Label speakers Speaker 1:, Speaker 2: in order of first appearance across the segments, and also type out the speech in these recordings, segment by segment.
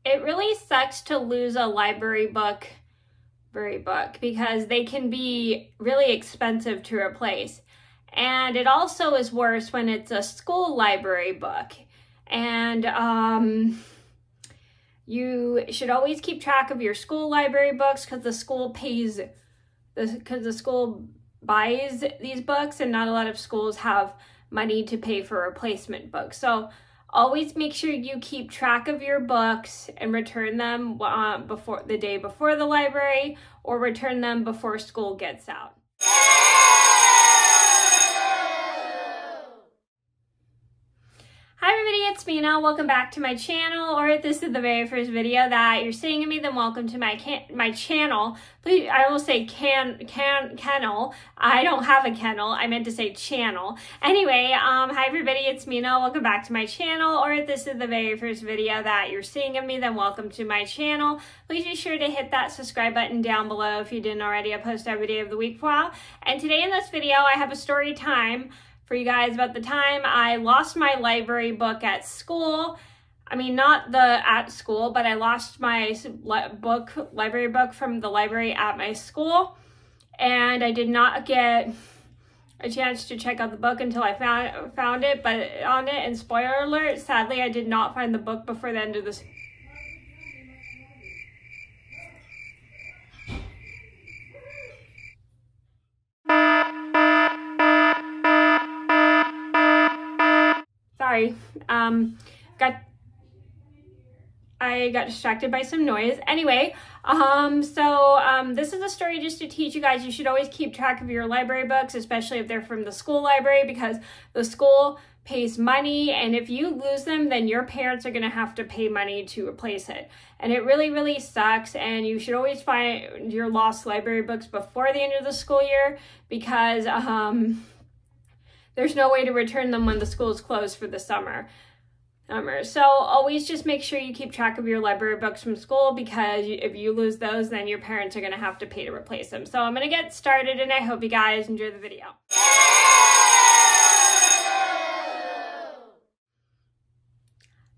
Speaker 1: it really sucks to lose a library book because they can be really expensive to replace. And it also is worse when it's a school library book. And you should always keep track of your school library books because the school buys these books, and not a lot of schools have money to pay for replacement books. So always make sure you keep track of your books and return them before the day before the library, or return them before school gets out. Hi everybody, it's Mena. Welcome back to my channel, or if this is the very first video that you're seeing of me, then welcome to my channel. Please, I will say kennel. I don't have a kennel. I meant to say channel. Anyway, hi everybody, it's Mena. Welcome back to my channel, or if this is the very first video that you're seeing of me, then welcome to my channel. Please be sure to hit that subscribe button down below if you didn't already. I post every day of the week for a while. And today in this video, I have a story time for you guys about the time I lost my library book at school. I mean, not at school, but I lost my library book from the library at my school. And I did not get a chance to check out the book until I found it. But on it, and spoiler alert, sadly, I did not find the book before the end of this. Sorry, I got distracted by some noise. Anyway, this is a story just to teach you guys you should always keep track of your library books, especially if they're from the school library, because the school pays money, and if you lose them, then your parents are going to have to pay money to replace it. And it really, really sucks, and you should always find your lost library books before the end of the school year, because there's no way to return them when the school is closed for the summer. So always just make sure you keep track of your library books from school, because if you lose those, then your parents are going to have to pay to replace them. So I'm going to get started, and I hope you guys enjoy the video.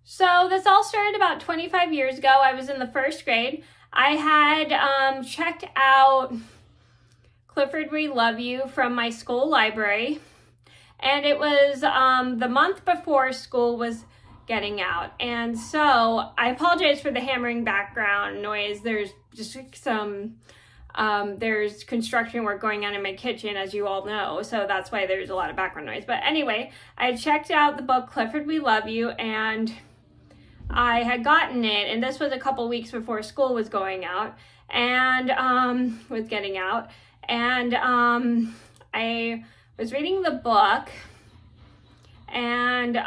Speaker 1: So this all started about 25 years ago. I was in the first grade. I had checked out Clifford, We Love You from my school library. And it was the month before school was getting out. And so I apologize for the hammering background noise. There's just some, there's construction work going on in my kitchen, as you all know. So that's why there's a lot of background noise. But anyway, I checked out the book Clifford, We Love You, and I had gotten it. And this was a couple weeks before school was going out and was getting out. And I was reading the book, and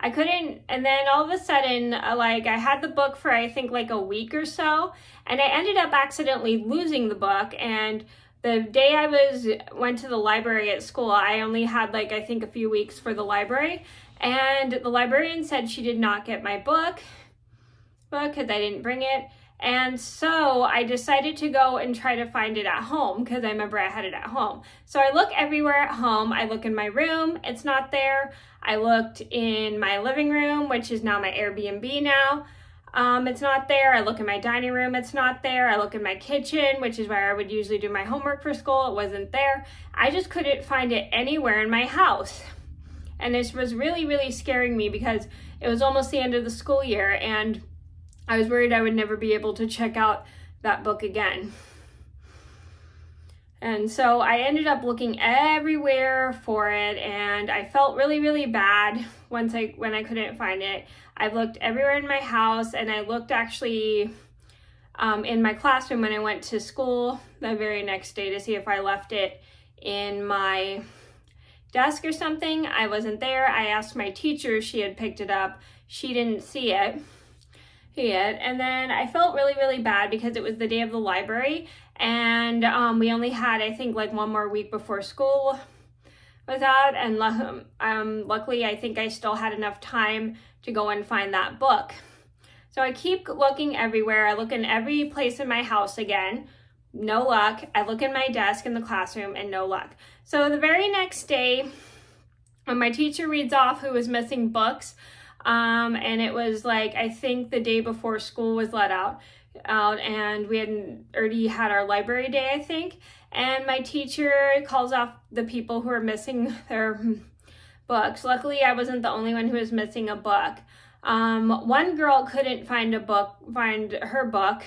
Speaker 1: I couldn't, and then all of a sudden, like, I had the book for I think like a week or so, and I ended up accidentally losing the book. And the day I went to the library at school, I only had like, I think a few weeks for the library, and the librarian said she did not get my book because I didn't bring it. And so I decided to go and try to find it at home, because I remember I had it at home. So I look everywhere at home. I look in my room, it's not there. I looked in my living room, which is now my Airbnb now. It's not there. I look in my dining room, it's not there. I look in my kitchen, which is where I would usually do my homework for school. It wasn't there. I just couldn't find it anywhere in my house. And this was really, really scaring me, because it was almost the end of the school year, and I was worried I would never be able to check out that book again. And so I ended up looking everywhere for it, and I felt really, really bad when I couldn't find it. I looked everywhere in my house, and I looked actually in my classroom when I went to school the very next day to see if I left it in my desk or something. I wasn't there. I asked my teacher if she had picked it up. She didn't see it. And then I felt really, really bad because it was the day of the library, and we only had, I think, like one more week before school was out, and luckily I think I still had enough time to go and find that book. So I keep looking everywhere. I look in every place in my house again, no luck. I look in my desk in the classroom, and no luck. So the very next day, when my teacher reads off who was missing books, And it was like, I think the day before school was let out, and we had already had our library day, I think. And my teacher calls off the people who are missing their books. Luckily, I wasn't the only one who was missing a book. One girl couldn't find her book,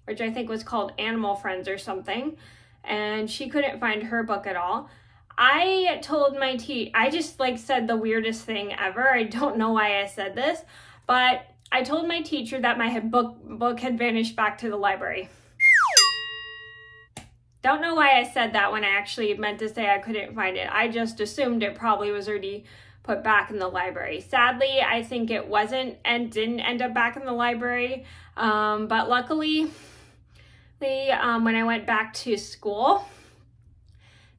Speaker 1: which I think was called Animal Friends or something, and she couldn't find her book at all. I told my I just like said the weirdest thing ever. I don't know why I said this, but I told my teacher that my book had vanished back to the library. Don't know why I said that when I actually meant to say I couldn't find it. I just assumed it probably was already put back in the library. Sadly, I think it wasn't and didn't end up back in the library. But luckily, when I went back to school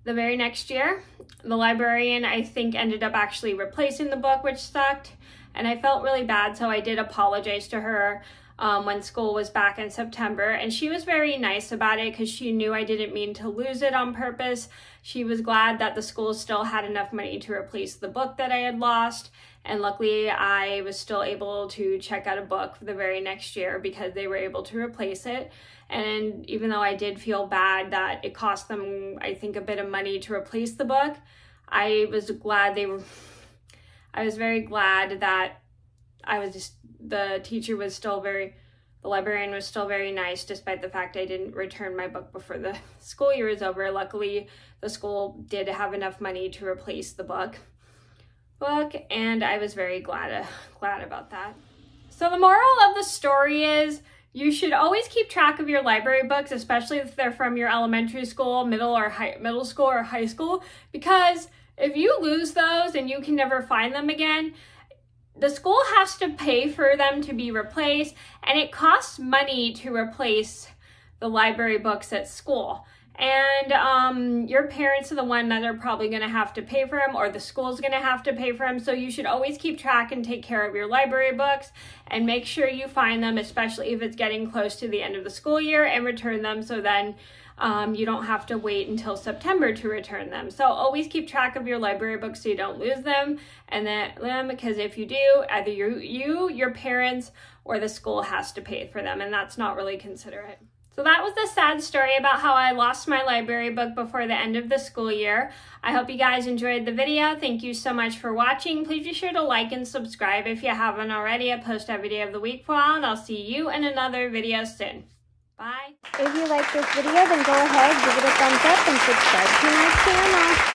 Speaker 1: the very next year, the librarian, I think, ended up actually replacing the book, which sucked. And I felt really bad, so I did apologize to her when school was back in September, and she was very nice about it because she knew I didn't mean to lose it on purpose. She was glad that the school still had enough money to replace the book that I had lost, and luckily I was still able to check out a book for the very next year because they were able to replace it. And even though I did feel bad that it cost them, I think, a bit of money to replace the book, I was very glad that the librarian was still very nice, despite the fact I didn't return my book before the school year was over. Luckily, the school did have enough money to replace the book, and I was very glad about that. So the moral of the story is you should always keep track of your library books, especially if they're from your elementary school, middle school, or high school, because if you lose those and you can never find them again, the school has to pay for them to be replaced, and it costs money to replace the library books at school. And your parents are the one that are probably going to have to pay for them, or the school's going to have to pay for them. So you should always keep track and take care of your library books and make sure you find them, especially if it's getting close to the end of the school year, and return them so then you don't have to wait until September to return them. So always keep track of your library books so you don't lose them, because if you do, either your parents, or the school has to pay for them, and that's not really considerate. So that was the sad story about how I lost my library book before the end of the school year. I hope you guys enjoyed the video. Thank you so much for watching. Please be sure to like and subscribe if you haven't already. I post every day of the week for a while, and I'll see you in another video soon. Bye.
Speaker 2: If you like this video, then go ahead, give it a thumbs up, and subscribe to my channel.